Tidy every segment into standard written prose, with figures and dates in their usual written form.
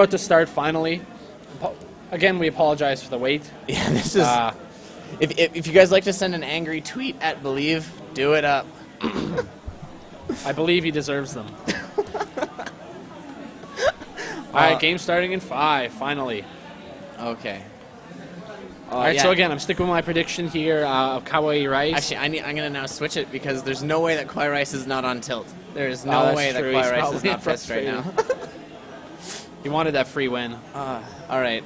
About to start finally. Again, we apologize for the wait. Yeah, this is... if you guys like to send an angry tweet at Believe, do it up. I believe he deserves them. Alright, game starting in 5, finally. Okay. Alright, yeah. so again, I'm sticking with my prediction here of KawaiiRice. Actually, I'm going to now switch it because there's no way that KawaiiRice is not on tilt. There is no way that KawaiiRice is not pissed right now. He wanted that free win. Alright.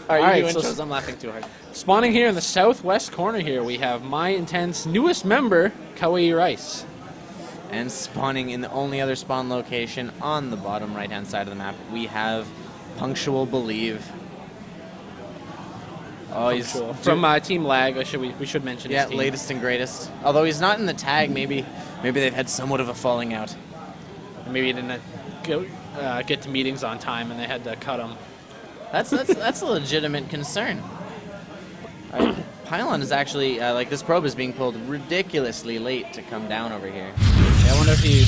Alright, you so intros? I'm laughing too hard. Spawning here in the southwest corner here, we have my intense newest member, KawaiiRice. And spawning in the only other spawn location on the bottom right-hand side of the map, we have Punctual Believe. Oh, he's from Team Lag. We should mention. Yeah, his team. latest and greatest. Although he's not in the tag, maybe they've had somewhat of a falling out. Maybe he didn't get to meetings on time, and they had to cut him. That's a legitimate concern. Pylon is actually like this probe is being pulled ridiculously late to come down over here. Yeah, I wonder if he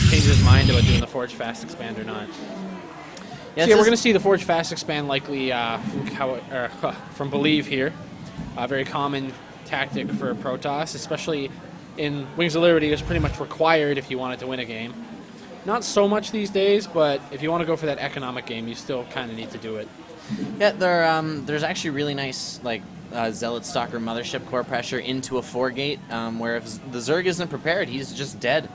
changed his mind about doing the Forge Fast Expand or not. Yeah, so we're going to see the Forge Fast Expand likely from Believe here. A very common tactic for Protoss, especially in Wings of Liberty. It's pretty much required if you wanted to win a game. Not so much these days, but if you want to go for that economic game, you still kind of need to do it. Yeah, there's actually really nice like Zealot Stalker Mothership core pressure into a 4-gate, where if the Zerg isn't prepared, he's just dead.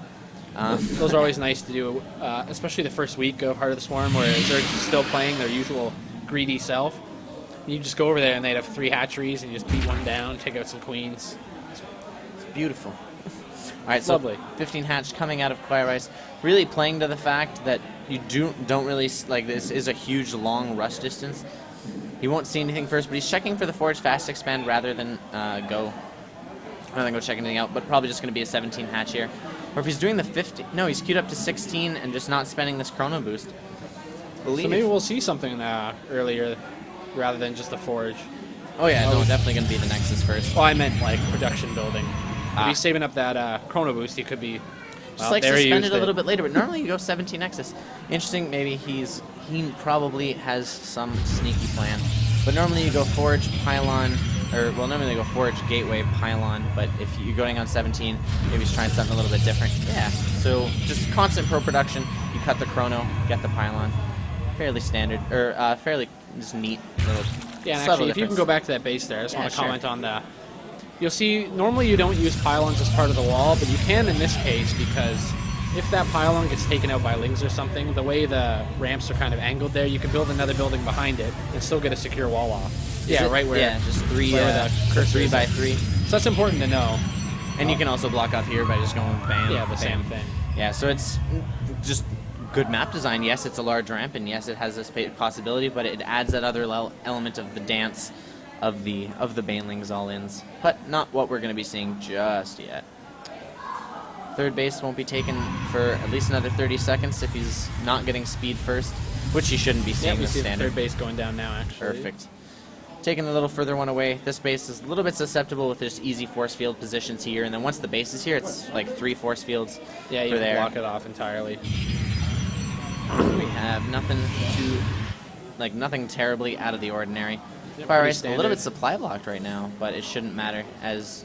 Those are always nice to do, especially the first week of Heart of the Swarm, where Zerg is still playing their usual greedy self. You just go over there and they'd have 3 hatcheries and you just beat one down, take out some queens. It's beautiful. All right, so lovely. 15 hatch coming out of KawaiiRice, really playing to the fact that you don't really like this is a huge long rush distance. He won't see anything first, but he's checking for the Forge Fast Expand rather than go check anything out. But probably just going to be a 17 hatch here. Or if he's doing the 50, no, he's queued up to 16 and just not spending this chrono boost. So maybe we'll see something earlier rather than just the Forge. Oh yeah, no, definitely going to be the Nexus first. Oh, I meant like production building. If he's saving up that chrono boost, he could be. Just like to spend it a little bit later, but normally you go 17 Nexus. Interesting, maybe he probably has some sneaky plan. But normally you go Forge, Pylon, normally you go Forge, Gateway, Pylon, but if you're going on 17, maybe he's trying something a little bit different. Yeah, so just constant pro production, you cut the chrono, get the Pylon. Fairly standard, or fairly just neat little Yeah, and actually, if you can go back to that base there, I just want to comment on that. You'll see, normally you don't use pylons as part of the wall, but you can in this case because if that pylon gets taken out by lings or something, the way the ramps are kind of angled there, you can build another building behind it and still get a secure wall off. Right where... Yeah, just three 3 by 3. So that's important to know. And you can also block off here by just going bam, yeah, the bam. same thing. Yeah, so it's just good map design. Yes, it's a large ramp, and yes, it has this possibility, but it adds that other element of the dance of the Banelings all-ins, but not what we're going to be seeing just yet. Third base won't be taken for at least another 30 seconds if he's not getting speed first, which he shouldn't be seeing. Yeah, we see standard. The third base going down now, actually. Perfect. Taking a little further one away. This base is a little bit susceptible with just easy force field positions here, and then once the base is here, it's like 3 force fields. Yeah, you can block it off entirely. We have nothing terribly out of the ordinary. KawaiiRice a little bit supply blocked right now, but it shouldn't matter as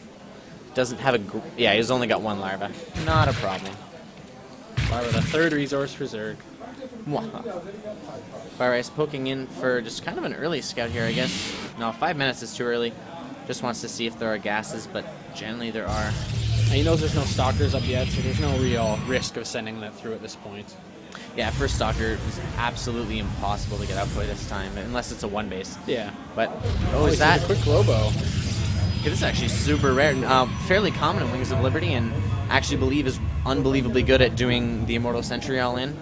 doesn't have a he's only got 1 larva. Not a problem. Larva, the 3rd resource for Zerg. KawaiiRice poking in for just kind of an early scout here, I guess. No, 5 minutes is too early. Just wants to see if there are gases, but generally there are. And he knows there's no stalkers up yet, so there's no real risk of sending that through at this point. Yeah, first stalker is absolutely impossible to get output this time, unless it's a 1 base. Yeah. But, is that a quick robo? This is actually super rare. Fairly common in Wings of Liberty, and actually Believe is unbelievably good at doing the Immortal Sentry all-in.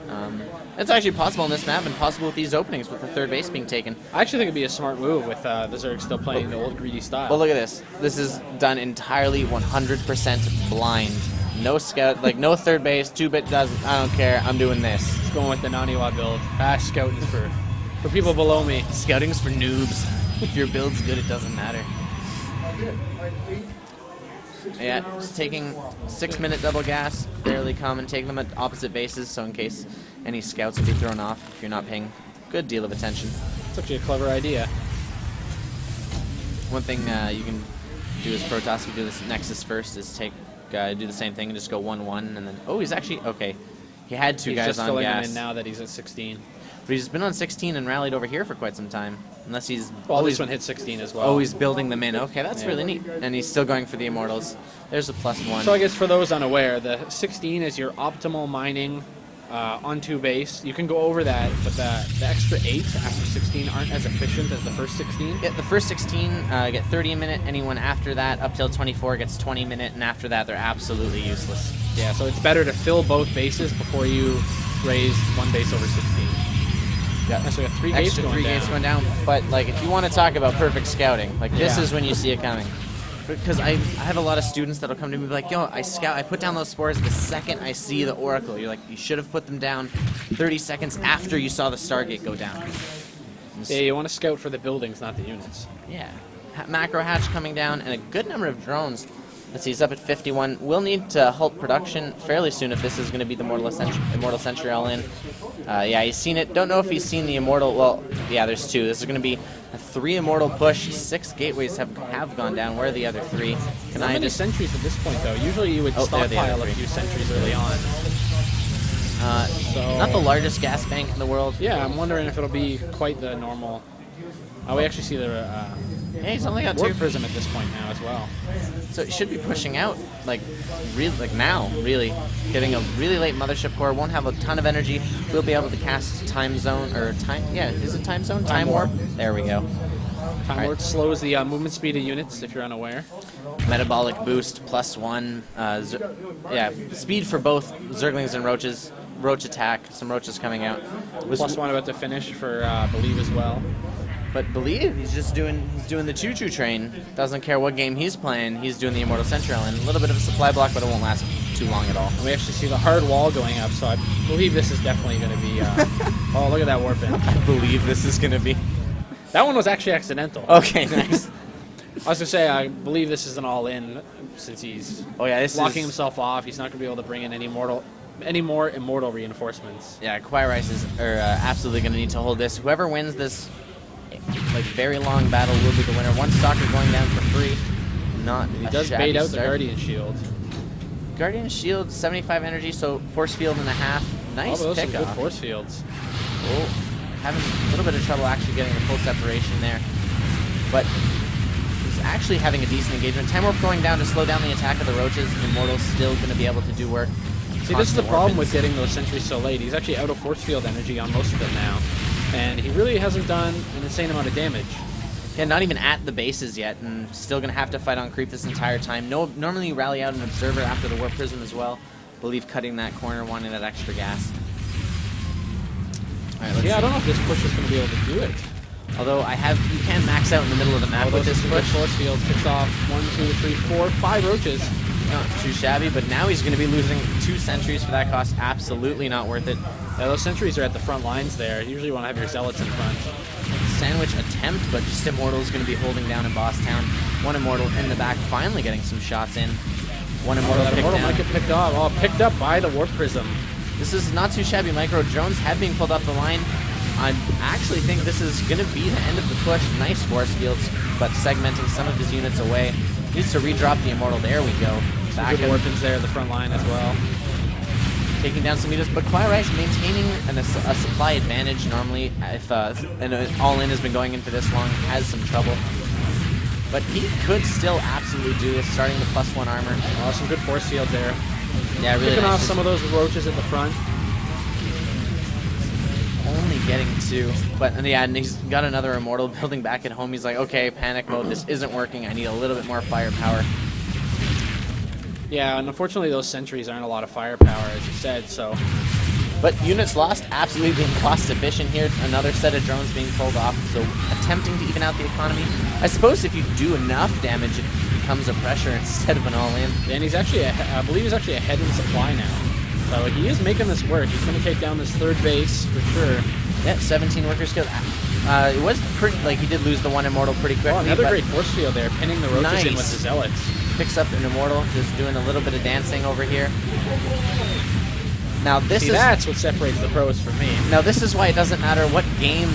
It's actually possible on this map and possible with these openings with the 3rd base being taken. I actually think it'd be a smart move with the Zerg still playing the old greedy style. Well, look at this. This is done entirely 100% blind. No scout, like no 3rd base, 2-bit doesn't, I don't care, I'm doing this. Just going with the Naniwa build. Fast scouting for people below me. Scouting's for noobs. If your build's good, it doesn't matter. Yeah, just taking 6-minute double gas, fairly common. Taking them at opposite bases, so in case any scouts will be thrown off if you're not paying a good deal of attention. It's actually a clever idea. One thing you can do as Protoss, you do this Nexus first, is do the same thing and just go 1-1, and then he's actually okay. He had two guys on gas. He's just filling him in now that he's at 16. But he's been on 16 and rallied over here for quite some time. Unless he's this one hit 16 as well. Always building them in. Okay, that's really neat. And he's still going for the Immortals. There's a +1. So I guess for those unaware, the 16 is your optimal mining onto base. You can go over that, but the extra 8 after 16 aren't as efficient as the first 16. Yeah, the first 16 get 30 a minute. Anyone after that, up till 24, gets 20 a minute. And after that, they're absolutely useless. Yeah, so it's better to fill both bases before you raise one base over 16. Yeah, so we got 3 extra gates 3 gates going down. But like, if you want to talk about perfect scouting, like this is when you see it coming. Because I have a lot of students that'll come to me and be like, yo, I put down those spores the second I see the Oracle. You're like, you should have put them down 30 seconds after you saw the Stargate go down. Yeah, you want to scout for the buildings, not the units. Yeah. Macro hatch coming down, and a good number of drones. Let's see, he's up at 51. We'll need to halt production fairly soon if this is going to be the Immortal Sentry all in. Yeah, he's seen it. Don't know if he's seen the Immortal. Well, yeah, there's 2. This is going to be a 3 Immortal push. 6 gateways have gone down. Where are the other 3? Can I just sentries at this point, though? Usually you would stockpile a few sentries early on. Not the largest gas bank in the world. Yeah, I'm wondering if it'll be quite the normal. We actually see the yeah, he's only got 2 Prism at this point now as well. So it should be pushing out now, really. Getting a really late Mothership Core, won't have a ton of energy. We'll be able to cast Time Zone, or Time, yeah, is it Time Zone? Time Warp? There we go. Time Warp slows the movement speed of units, if you're unaware. Metabolic boost, +1. Yeah, speed for both Zerglings and Roaches. Roach attack, some Roaches coming out. +1 about to finish for Believe as well. But Believe, he's doing the choo-choo train. Doesn't care what game he's playing. He's doing the Immortal Sentry, and a little bit of a supply block, but it won't last too long at all. And we actually see the hard wall going up, so I believe this is definitely going to be. Oh, look at that warp in. I believe this is going to be. That one was actually accidental. Okay, nice. I was going to say, I believe this is an all-in since he's locking himself off. He's not going to be able to bring in any more Immortal reinforcements. Yeah, KawaiiRice are absolutely going to need to hold this. Whoever wins this very long battle will be the winner. 1 Stalker going down for free. He does bait out the Guardian Shield. Guardian Shield, 75 energy, so Force Field and a half. Nice those pickup. Some good Force Fields. Oh, having a little bit of trouble actually getting the full separation there. But he's actually having a decent engagement. Time Warp going down to slow down the attack of the Roaches. Immortal's still going to be able to do work. See, this is the problem with getting those sentries so late. He's actually out of Force Field energy on most of them now. And he really hasn't done an insane amount of damage. Yeah, not even at the bases yet, and still going to have to fight on creep this entire time. Normally you rally out an Observer after the Warp Prism as well. Believe cutting that corner, wanting that extra gas. All right, let's see. I don't know if this push is going to be able to do it. Although you can max out in the middle of the map with this push. Force Field kicks off 1, 2, 3, 4, 5 Roaches. Not too shabby, but now he's going to be losing 2 sentries for that cost. Absolutely not worth it. Yeah, those sentries are at the front lines there. You usually want to have your Zealots in front. Sandwich attempt, but just Immortal is going to be holding down in Boss Town. 1 Immortal in the back, finally getting some shots in. 1 Immortal picked down. Might get picked off. Oh, picked up by the Warp Prism. This is not too shabby. Micro drones have been pulled up the line. I actually think this is going to be the end of the push. Nice Force Fields, but segmenting some of his units away. Needs to redrop the Immortal. There we go. Back good weapons there at the front line as well. Taking down some units, but KawaiiRice maintaining a supply advantage normally. If an all-in has been going in for this long, has some trouble. But he could still absolutely do this, starting the +1 armor. Oh, some good Force Field there. Yeah, really Picking nice. off some of those Roaches at the front. Only getting 2, but yeah, and he's got another Immortal building back at home. He's like, okay, panic mode, this isn't working. I need a little bit more firepower. Yeah, and unfortunately those sentries aren't a lot of firepower, as you said, so... But units lost, absolutely being cost efficient here. Another set of drones being pulled off, so attempting to even out the economy. I suppose if you do enough damage, it becomes a pressure instead of an all-in. And he's actually, I believe he's actually ahead in supply now. So he is making this work. He's going to take down this 3rd base, for sure. Yeah, 17 workers killed. It was pretty, he did lose the 1 Immortal pretty quickly. Oh, another great Force Field there, pinning the Roaches in with the Zealots. picks up an Immortal, just doing a little bit of dancing over here. Now this that's what separates the pros from me. Now this is why it doesn't matter what game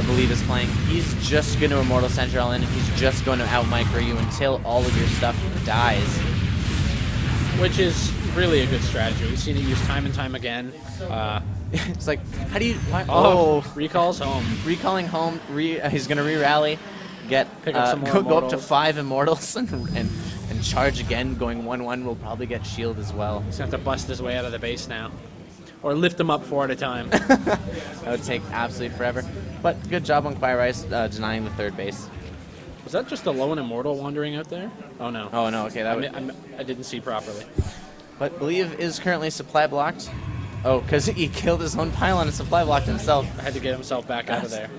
Believe is playing. He's just going to Immortal Central in, and he's just going to out-micro you until all of your stuff dies. Which is really a good strategy. We've seen it used time and time again. It's like, how do you... Recalls home. Recalling home. He's going to re-rally, Pick up some more go up to 5 Immortals, and charge again. Going 1-1 will probably get shield as well. He's going to have to bust his way out of the base now. Or lift him up 4 at a time. That would take absolutely forever. But good job on KawaiiRice denying the third base. Was that just a lone Immortal wandering out there? Oh, no. Oh, no. Okay, I didn't see properly. But Believe is currently supply blocked. Oh, because he killed his own pylon and supply blocked himself. I had to get himself back out of there.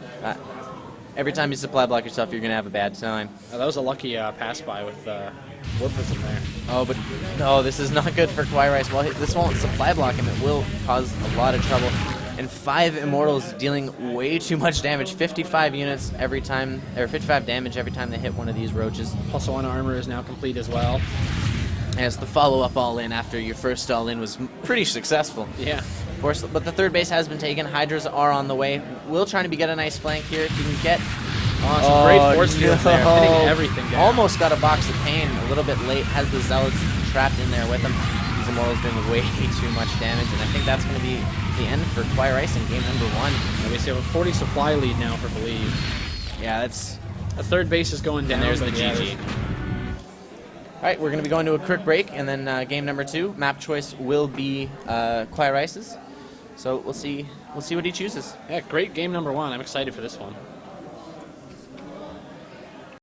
Every time you supply block yourself, you're going to have a bad time. That was a lucky pass by with Woodford in there. Oh, but no, this is not good for KawaiiRice. Well, this won't supply block him. It will cause a lot of trouble. And 5 Immortals dealing way too much damage. 55 units every time, or 55 damage every time they hit one of these roaches. Plus 1 armor is now complete as well. And it's the follow-up all-in after your first all-in was pretty successful. Yeah. Of course, but the third base has been taken. Hydras are on the way. Will trying to get a nice flank here. If you can get... some great force fields there, hitting everything down. Almost got a box of pain. A little bit late. Has the Zealots trapped in there with him. These Immortals doing way too much damage, and I think that's going to be the end for KawaiiRice in game number 1. We see a 40 supply lead now for Believe. Yeah, that's... The third base is going down. And there's the yeah, GG. All right, we're going to be going to a quick break, and then game number 2, map choice will be KawaiiRice's. So we'll see what he chooses. Yeah, great game number 1. I'm excited for this one.